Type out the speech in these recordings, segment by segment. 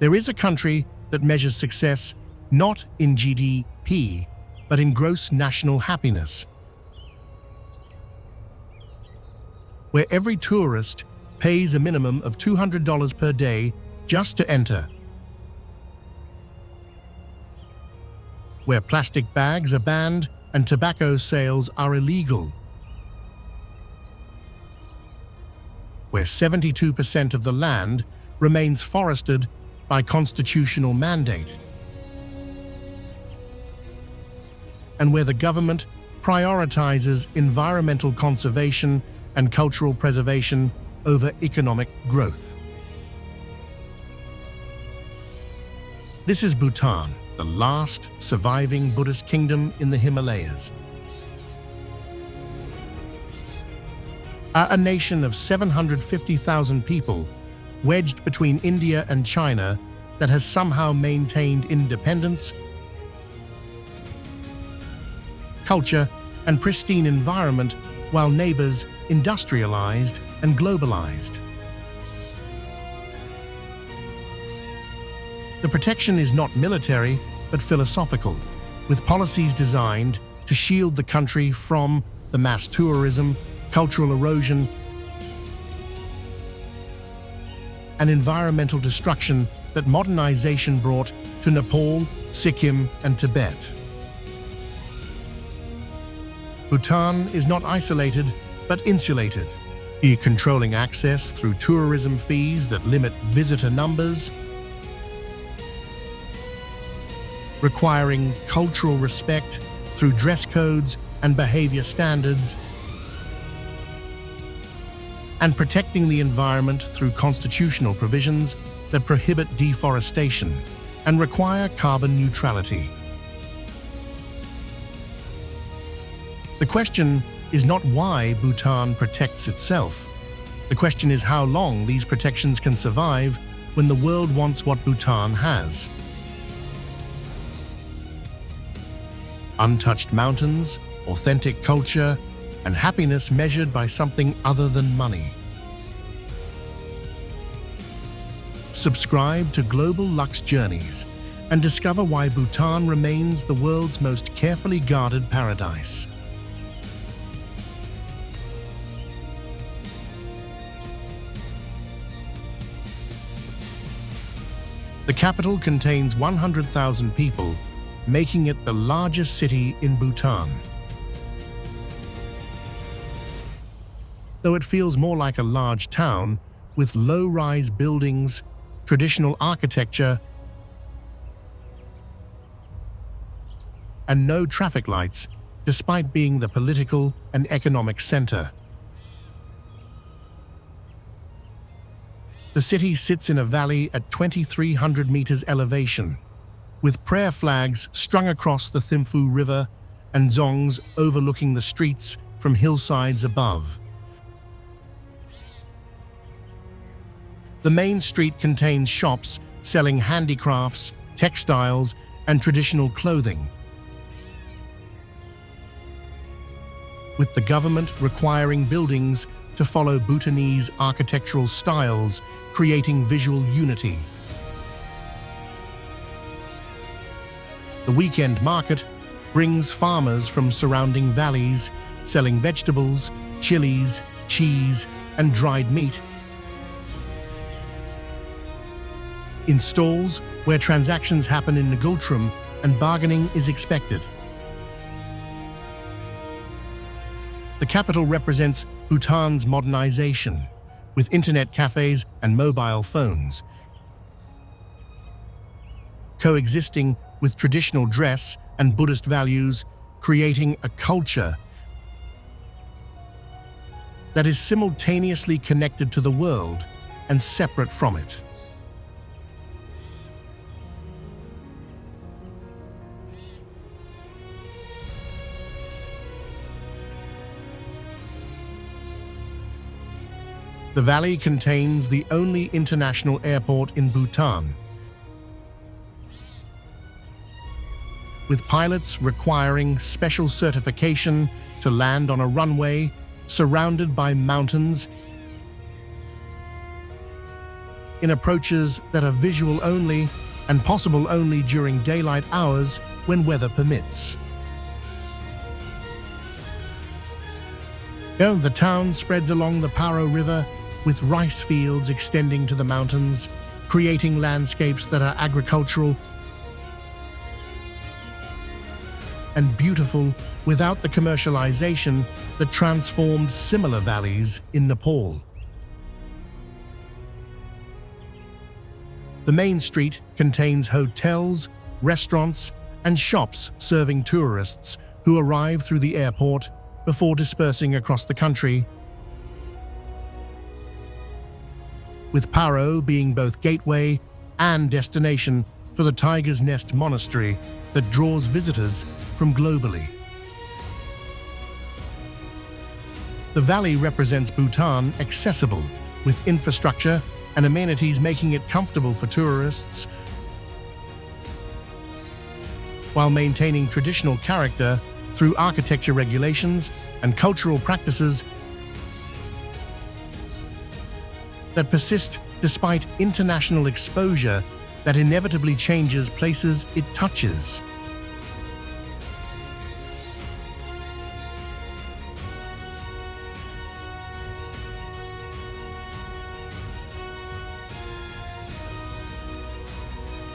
There is a country that measures success not in GDP, but in gross national happiness, where every tourist pays a minimum of $200 per day just to enter, where plastic bags are banned and tobacco sales are illegal, where 72% of the land remains forested by constitutional mandate, and where the government prioritizes environmental conservation and cultural preservation over economic growth. This is Bhutan, the last surviving Buddhist kingdom in the Himalayas. A nation of 750,000 people, wedged between India and China, that has somehow maintained independence, culture, and pristine environment while neighbors industrialized and globalized. The protection is not military, but philosophical, with policies designed to shield the country from the mass tourism, cultural erosion, and environmental destruction that modernization brought to Nepal, Sikkim, and Tibet. Bhutan is not isolated, but insulated, controlling access through tourism fees that limit visitor numbers, requiring cultural respect through dress codes and behavior standards, and protecting the environment through constitutional provisions that prohibit deforestation and require carbon neutrality. The question is not why Bhutan protects itself. The question is how long these protections can survive when the world wants what Bhutan has. Untouched mountains, authentic culture, and happiness measured by something other than money. Subscribe to Global Lux Journeys and discover why Bhutan remains the world's most carefully guarded paradise. The capital contains 100,000 people, making it the largest city in Bhutan. Though it feels more like a large town with low-rise buildings, traditional architecture, and no traffic lights, despite being the political and economic center. The city sits in a valley at 2,300 meters elevation, with prayer flags strung across the Thimphu River and zongs overlooking the streets from hillsides above. The main street contains shops selling handicrafts, textiles, and traditional clothing, with the government requiring buildings to follow Bhutanese architectural styles, creating visual unity. The weekend market brings farmers from surrounding valleys selling vegetables, chilies, cheese, and dried meat in stalls where transactions happen in Ngultrum and bargaining is expected. The capital represents Bhutan's modernization, with internet cafes and mobile phones, coexisting with traditional dress and Buddhist values, creating a culture that is simultaneously connected to the world and separate from it. The valley contains the only international airport in Bhutan, with pilots requiring special certification to land on a runway surrounded by mountains in approaches that are visual only and possible only during daylight hours when weather permits. The town spreads along the Paro River with rice fields extending to the mountains, creating landscapes that are agricultural and beautiful without the commercialization that transformed similar valleys in Nepal. The main street contains hotels, restaurants, and shops serving tourists who arrive through the airport before dispersing across the country, with Paro being both gateway and destination for the Tiger's Nest Monastery that draws visitors from globally. The valley represents Bhutan accessible, with infrastructure and amenities making it comfortable for tourists, while maintaining traditional character through architecture regulations and cultural practices that persist despite international exposure that inevitably changes places it touches.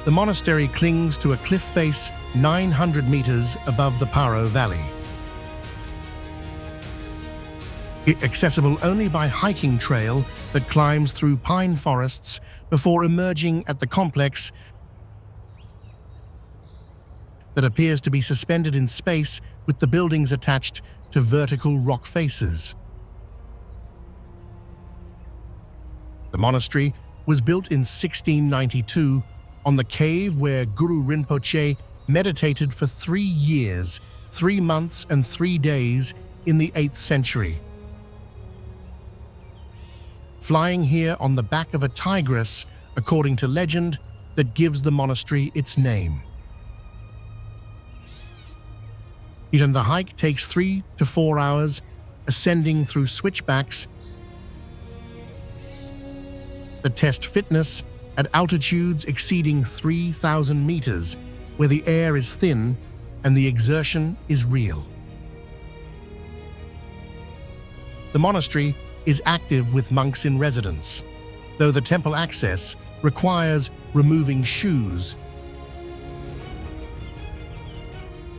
The monastery clings to a cliff face 900 meters above the Paro Valley. It's accessible only by hiking trail that climbs through pine forests before emerging at the complex that appears to be suspended in space with the buildings attached to vertical rock faces. The monastery was built in 1692 on the cave where Guru Rinpoche meditated for 3 years, 3 months and 3 days in the 8th century. Flying here on the back of a tigress, according to legend, that gives the monastery its name. And the hike takes 3 to 4 hours, ascending through switchbacks that test fitness at altitudes exceeding 3,000 meters, where the air is thin and the exertion is real. The monastery is active with monks in residence, though the temple access requires removing shoes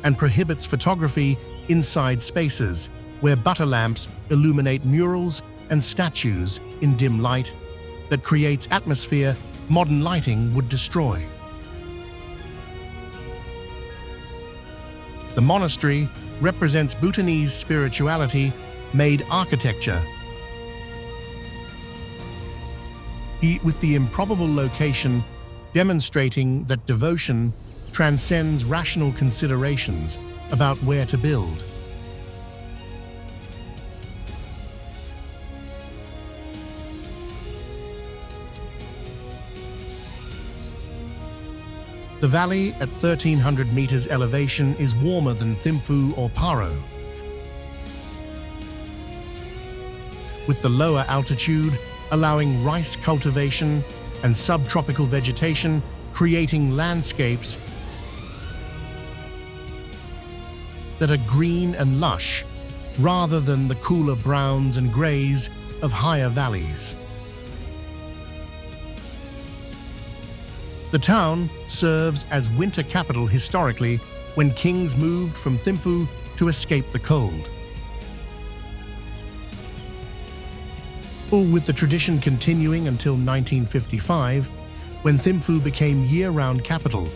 and prohibits photography inside spaces where butter lamps illuminate murals and statues in dim light that creates atmosphere modern lighting would destroy. The monastery represents Bhutanese spirituality made architecture, with the improbable location demonstrating that devotion transcends rational considerations about where to build. The valley at 1,300 meters elevation is warmer than Thimphu or Paro, with the lower altitude allowing rice cultivation and subtropical vegetation, creating landscapes that are green and lush, rather than the cooler browns and grays of higher valleys. The town serves as winter capital historically when kings moved from Thimphu to escape the cold. With the tradition continuing until 1955, when Thimphu became year-round capital.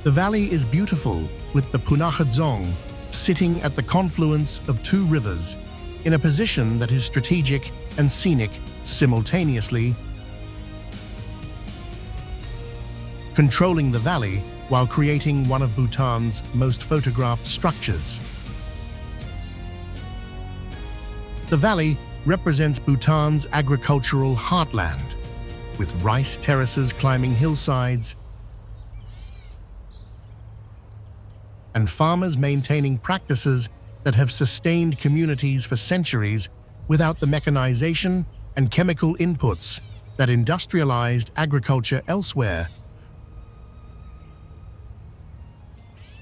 The valley is beautiful, with the Punahadzong sitting at the confluence of 2 rivers in a position that is strategic and scenic simultaneously, controlling the valley while creating one of Bhutan's most photographed structures. The valley represents Bhutan's agricultural heartland, with rice terraces climbing hillsides and farmers maintaining practices that have sustained communities for centuries without the mechanization and chemical inputs that industrialized agriculture elsewhere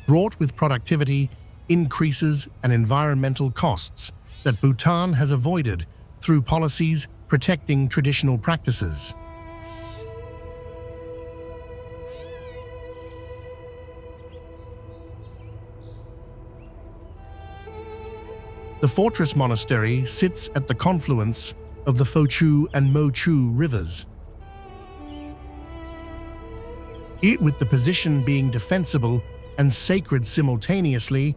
brought with productivity, increases, and environmental costs that Bhutan has avoided through policies protecting traditional practices. The fortress monastery sits at the confluence of the Pho-chu and Mo-chu rivers, with the position being defensible and sacred simultaneously,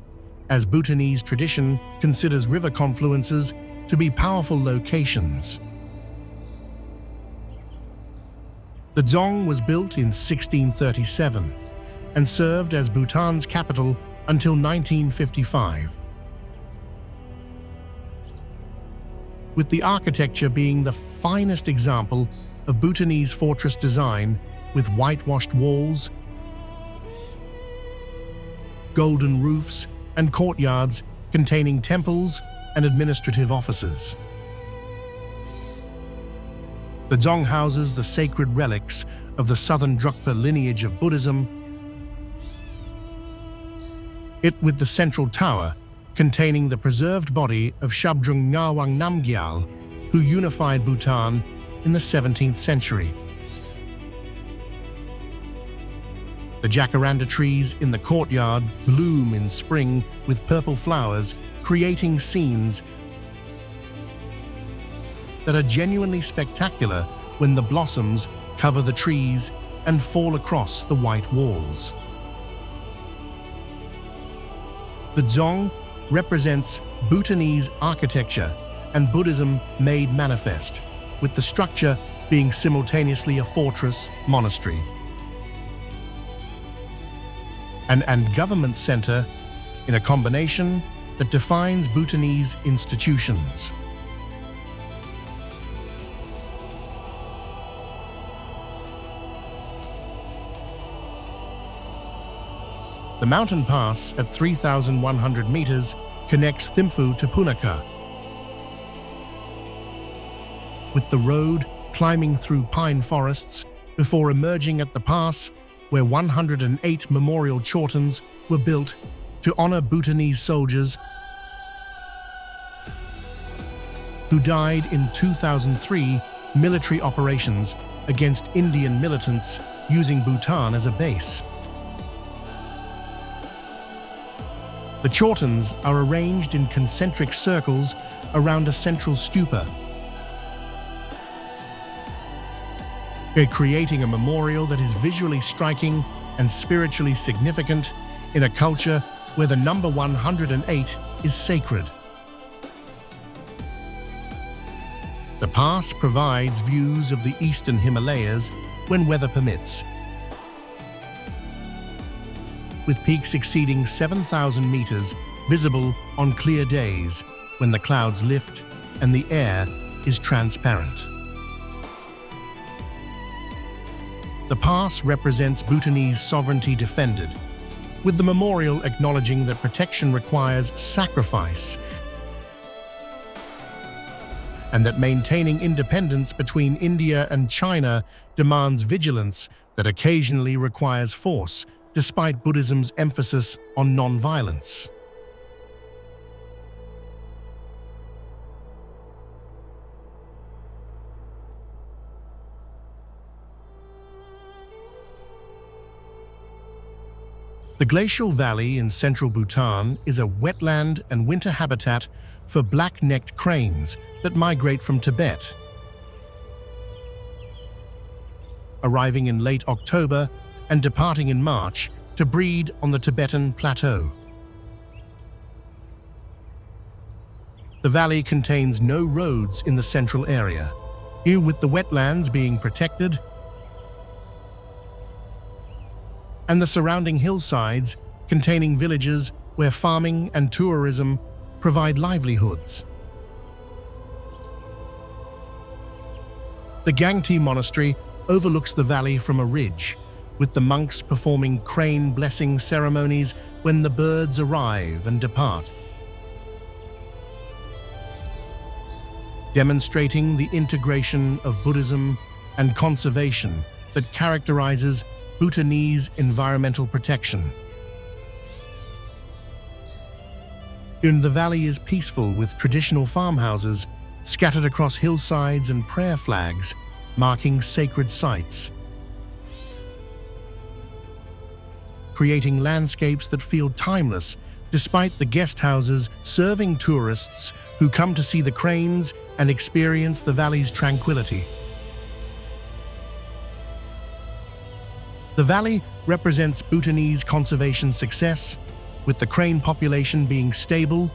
as Bhutanese tradition considers river confluences to be powerful locations. The dzong was built in 1637 and served as Bhutan's capital until 1955, with the architecture being the finest example of Bhutanese fortress design, with whitewashed walls, golden roofs, and courtyards containing temples and administrative offices. The dzong houses the sacred relics of the southern Drukpa lineage of Buddhism, with the central tower containing the preserved body of Shabdrung Ngawang Namgyal, who unified Bhutan in the 17th century. The jacaranda trees in the courtyard bloom in spring with purple flowers, creating scenes that are genuinely spectacular when the blossoms cover the trees and fall across the white walls. The dzong represents Bhutanese architecture and Buddhism made manifest, with the structure being simultaneously a fortress, monastery, and government center in a combination that defines Bhutanese institutions. The mountain pass at 3,100 meters connects Thimphu to Punakha, with the road climbing through pine forests before emerging at the pass, where 108 memorial chortens were built to honor Bhutanese soldiers who died in 2003 military operations against Indian militants using Bhutan as a base. The chortens are arranged in concentric circles around a central stupa, creating a memorial that is visually striking and spiritually significant in a culture where the number 108 is sacred. The pass provides views of the eastern Himalayas when weather permits, with peaks exceeding 7,000 meters visible on clear days when the clouds lift and the air is transparent. The pass represents Bhutanese sovereignty defended, with the memorial acknowledging that protection requires sacrifice and that maintaining independence between India and China demands vigilance that occasionally requires force, despite Buddhism's emphasis on non-violence. The glacial valley in central Bhutan is a wetland and winter habitat for black-necked cranes that migrate from Tibet, arriving in late October and departing in March to breed on the Tibetan Plateau. The valley contains no roads in the central area, with the wetlands being protected and the surrounding hillsides containing villages where farming and tourism provide livelihoods. The Gangti Monastery overlooks the valley from a ridge, with the monks performing crane blessing ceremonies when the birds arrive and depart. demonstrating the integration of Buddhism and conservation that characterizes Bhutanese environmental protection. The valley is peaceful with traditional farmhouses scattered across hillsides and prayer flags marking sacred sites, creating landscapes that feel timeless despite the guest houses serving tourists who come to see the cranes and experience the valley's tranquility. The valley represents Bhutanese conservation success, with the crane population being stable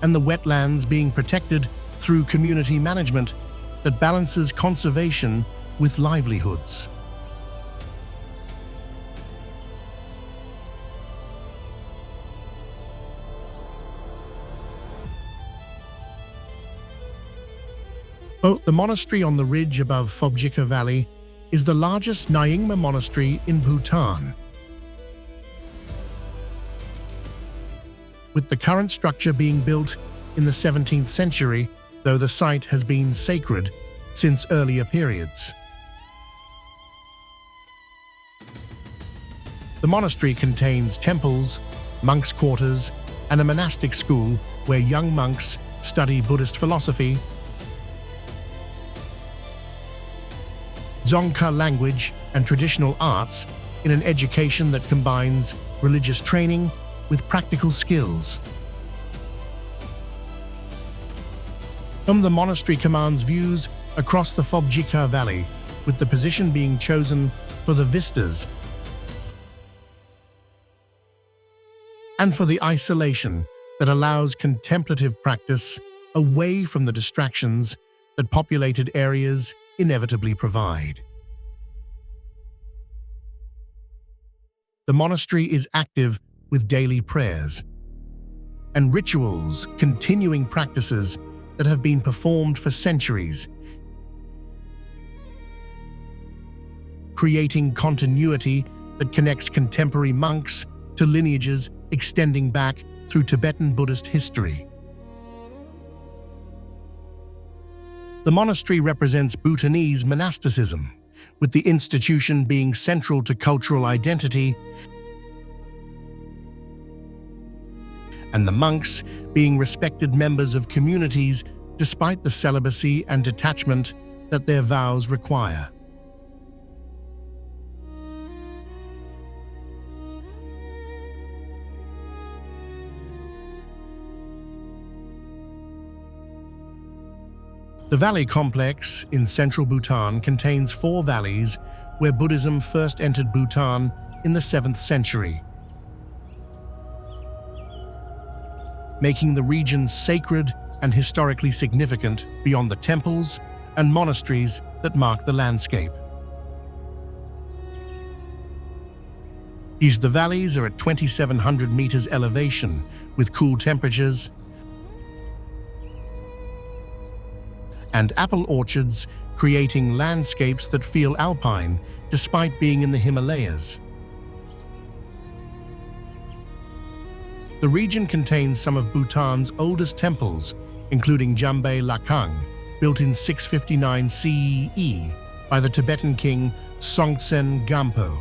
and the wetlands being protected through community management that balances conservation with livelihoods. The monastery on the ridge above Phobjikha Valley is the largest Nyingma monastery in Bhutan. With the current structure being built in the 17th century, though the site has been sacred since earlier periods. The monastery contains temples, monks' quarters, and a monastic school where young monks study Buddhist philosophy, Dzongkha language, and traditional arts in an education that combines religious training with practical skills. The monastery commands views across the Phobjikha Valley, with the position being chosen for the vistas and for the isolation that allows contemplative practice away from the distractions that populated areas inevitably provide. The monastery is active with daily prayers and rituals, continuing practices that have been performed for centuries, creating continuity that connects contemporary monks to lineages extending back through Tibetan Buddhist history. The monastery represents Bhutanese monasticism, with the institution being central to cultural identity and the monks being respected members of communities despite the celibacy and detachment that their vows require. The valley complex in central Bhutan contains 4 valleys where Buddhism first entered Bhutan in the 7th century, making the region sacred and historically significant beyond the temples and monasteries that mark the landscape. The valleys are at 2,700 meters elevation, with cool temperatures and apple orchards, creating landscapes that feel alpine despite being in the Himalayas. The region contains some of Bhutan's oldest temples, including Jambe Lakang, built in 659 CE by the Tibetan king Songtsen Gampo.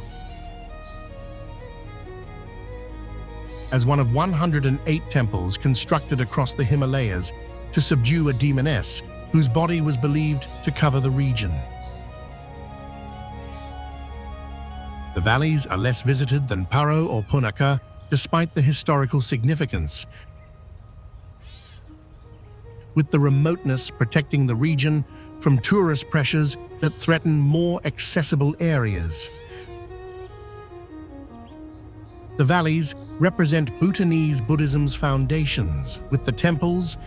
As one of 108 temples constructed across the Himalayas to subdue a demoness whose body was believed to cover the region. The valleys are less visited than Paro or Punakha, despite the historical significance, with the remoteness protecting the region from tourist pressures that threaten more accessible areas. The valleys represent Bhutanese Buddhism's foundations, with the temples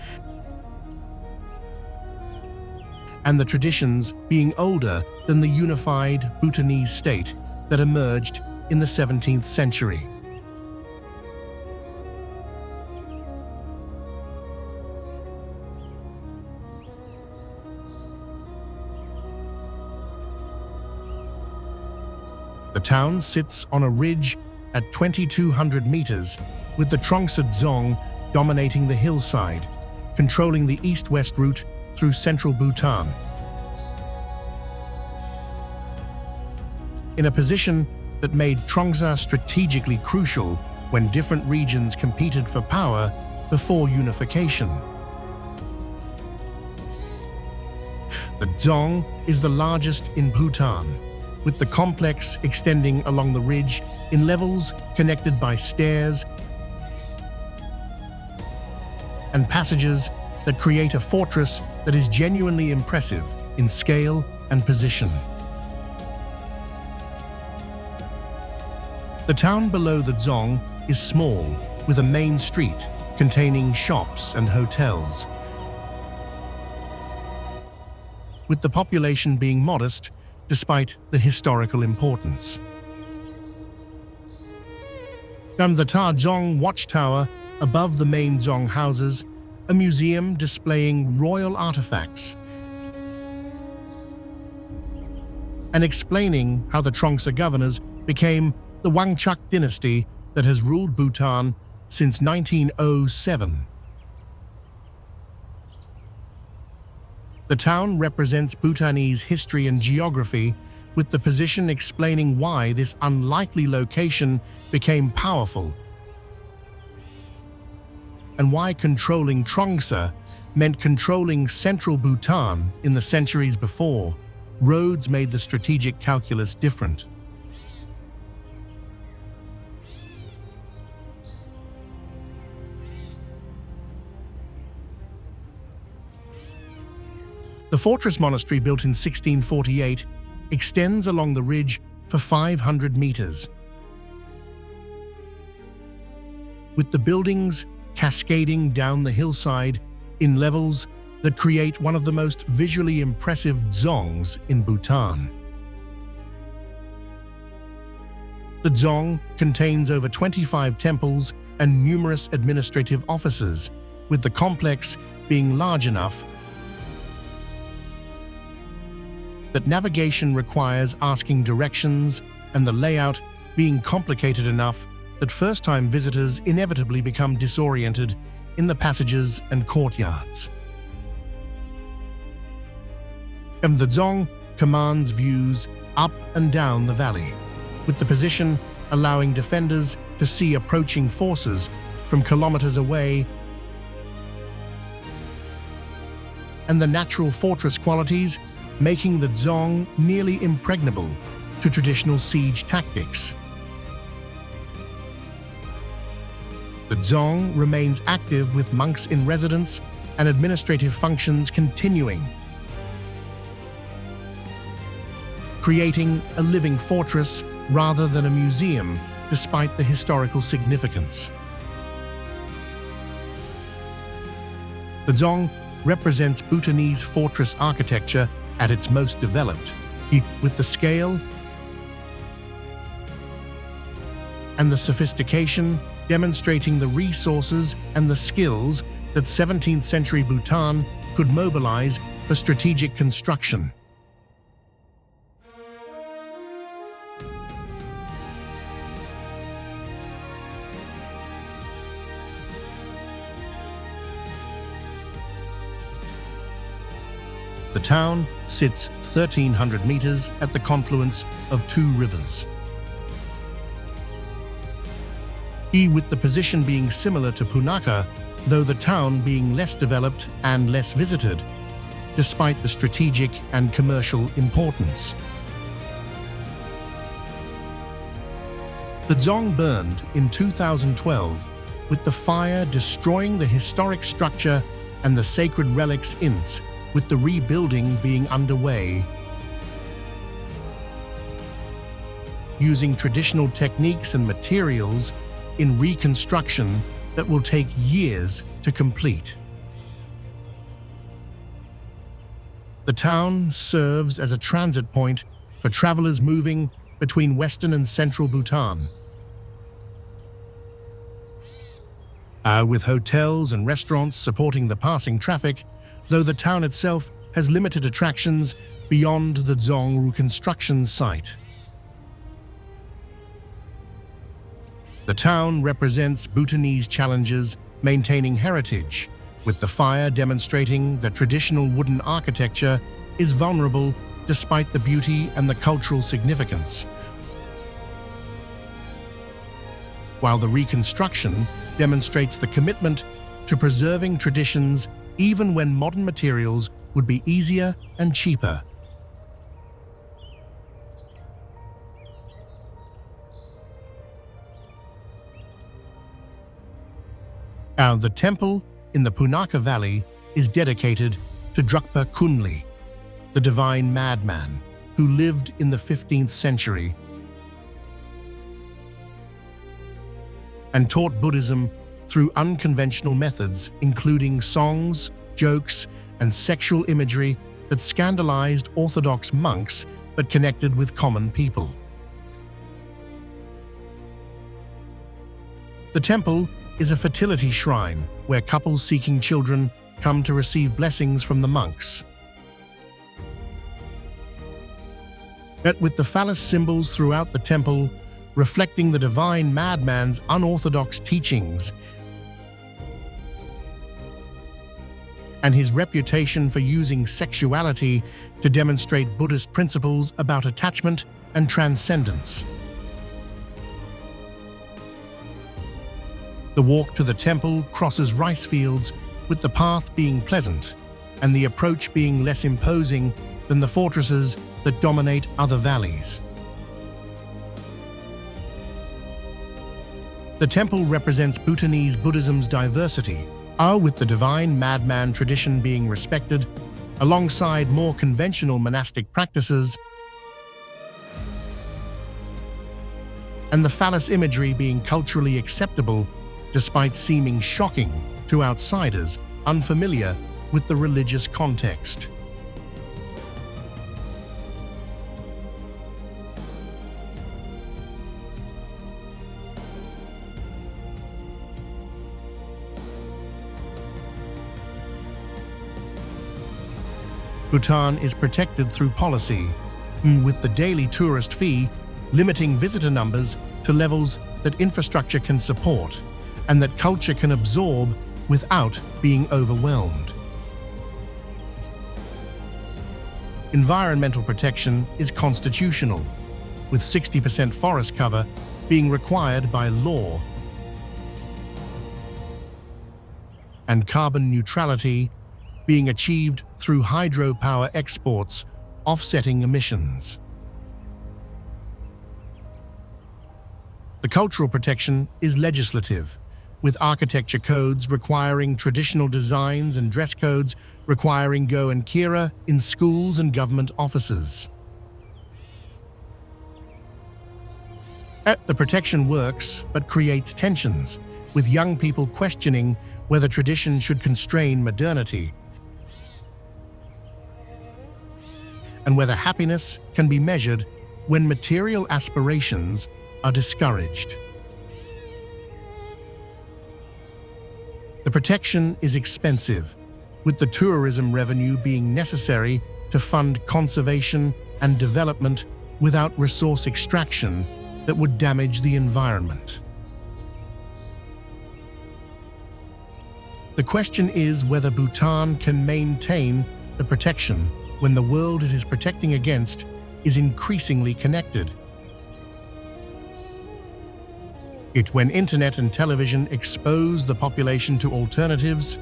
and the traditions being older than the unified Bhutanese state that emerged in the 17th century. The town sits on a ridge at 2,200 meters, with the Trongsa Dzong dominating the hillside, controlling the east-west route through central Bhutan. In a position that made Trongsa strategically crucial when different regions competed for power before unification. The Dzong is the largest in Bhutan, with the complex extending along the ridge in levels connected by stairs and passages that create a fortress that is genuinely impressive in scale and position. The town below the Dzong is small, with a main street containing shops and hotels. With the population being modest despite the historical importance. From the Ta Dzong watchtower above the main Dzong houses, a museum displaying royal artifacts and explaining how the Trongsa governors became the Wangchuck dynasty that has ruled Bhutan since 1907. The town represents Bhutanese history and geography, with the position explaining why this unlikely location became powerful and why controlling Trongsa meant controlling central Bhutan in the centuries before. Roads made the strategic calculus different. The fortress monastery, built in 1648, extends along the ridge for 500 meters, with the buildings cascading down the hillside in levels that create one of the most visually impressive dzongs in Bhutan. The dzong contains over 25 temples and numerous administrative offices, with the complex being large enough that navigation requires asking directions, and the layout being complicated enough that first-time visitors inevitably become disoriented in the passages and courtyards. And the Dzong commands views up and down the valley, with the position allowing defenders to see approaching forces from kilometers away, and the natural fortress qualities making the Dzong nearly impregnable to traditional siege tactics. The Dzong remains active, with monks in residence and administrative functions continuing, creating a living fortress rather than a museum, despite the historical significance. The Dzong represents Bhutanese fortress architecture at its most developed, with the scale and the sophistication demonstrating the resources and the skills that 17th century Bhutan could mobilize for strategic construction. The town sits 1,300 meters at the confluence of two rivers. With the position being similar to Punakha, though the town being less developed and less visited, despite the strategic and commercial importance. The Dzong burned in 2012, with the fire destroying the historic structure and the sacred relics in it, with the rebuilding being underway. Using traditional techniques and materials in reconstruction that will take years to complete. The town serves as a transit point for travelers moving between western and central Bhutan, with hotels and restaurants supporting the passing traffic, though the town itself has limited attractions beyond the Dzong reconstruction site. The town represents Bhutanese challenges maintaining heritage, with the fire demonstrating that traditional wooden architecture is vulnerable despite the beauty and the cultural significance, while the reconstruction demonstrates the commitment to preserving traditions even when modern materials would be easier and cheaper. The temple in the Punaka Valley is dedicated to Drukpa Kunli, the divine madman who lived in the 15th century and taught Buddhism through unconventional methods, including songs, jokes, and sexual imagery that scandalized Orthodox monks but connected with common people. The temple is a fertility shrine where couples seeking children come to receive blessings from the monks. With the phallus symbols throughout the temple reflecting the divine madman's unorthodox teachings and his reputation for using sexuality to demonstrate Buddhist principles about attachment and transcendence. The walk to the temple crosses rice fields, with the path being pleasant and the approach being less imposing than the fortresses that dominate other valleys. The temple represents Bhutanese Buddhism's diversity, with the divine madman tradition being respected, alongside more conventional monastic practices, and the phallus imagery being culturally acceptable despite seeming shocking to outsiders unfamiliar with the religious context. Bhutan is protected through policy, with the daily tourist fee limiting visitor numbers to levels that infrastructure can support and that culture can absorb without being overwhelmed. Environmental protection is constitutional, with 60% forest cover being required by law, and carbon neutrality being achieved through hydropower exports, offsetting emissions. The cultural protection is legislative, with architecture codes requiring traditional designs and dress codes requiring Go and Kira in schools and government offices. The protection works but creates tensions, with young people questioning whether tradition should constrain modernity and whether happiness can be measured when material aspirations are discouraged. The protection is expensive, with the tourism revenue being necessary to fund conservation and development without resource extraction that would damage the environment. The question is whether Bhutan can maintain the protection when the world it is protecting against is increasingly connected. When internet and television expose the population to alternatives,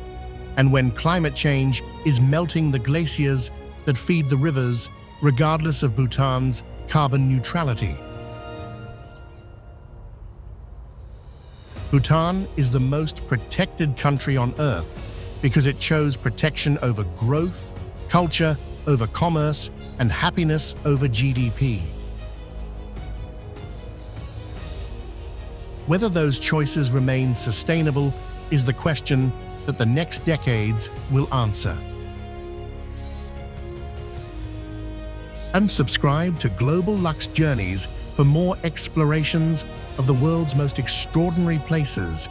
and when climate change is melting the glaciers that feed the rivers, regardless of Bhutan's carbon neutrality. Bhutan is the most protected country on Earth because it chose protection over growth, culture over commerce, and happiness over GDP. Whether those choices remain sustainable is the question that the next decades will answer. And subscribe to Global Lux Journeys for more explorations of the world's most extraordinary places,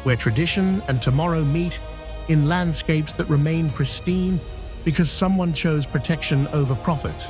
where tradition and tomorrow meet in landscapes that remain pristine because someone chose protection over profit.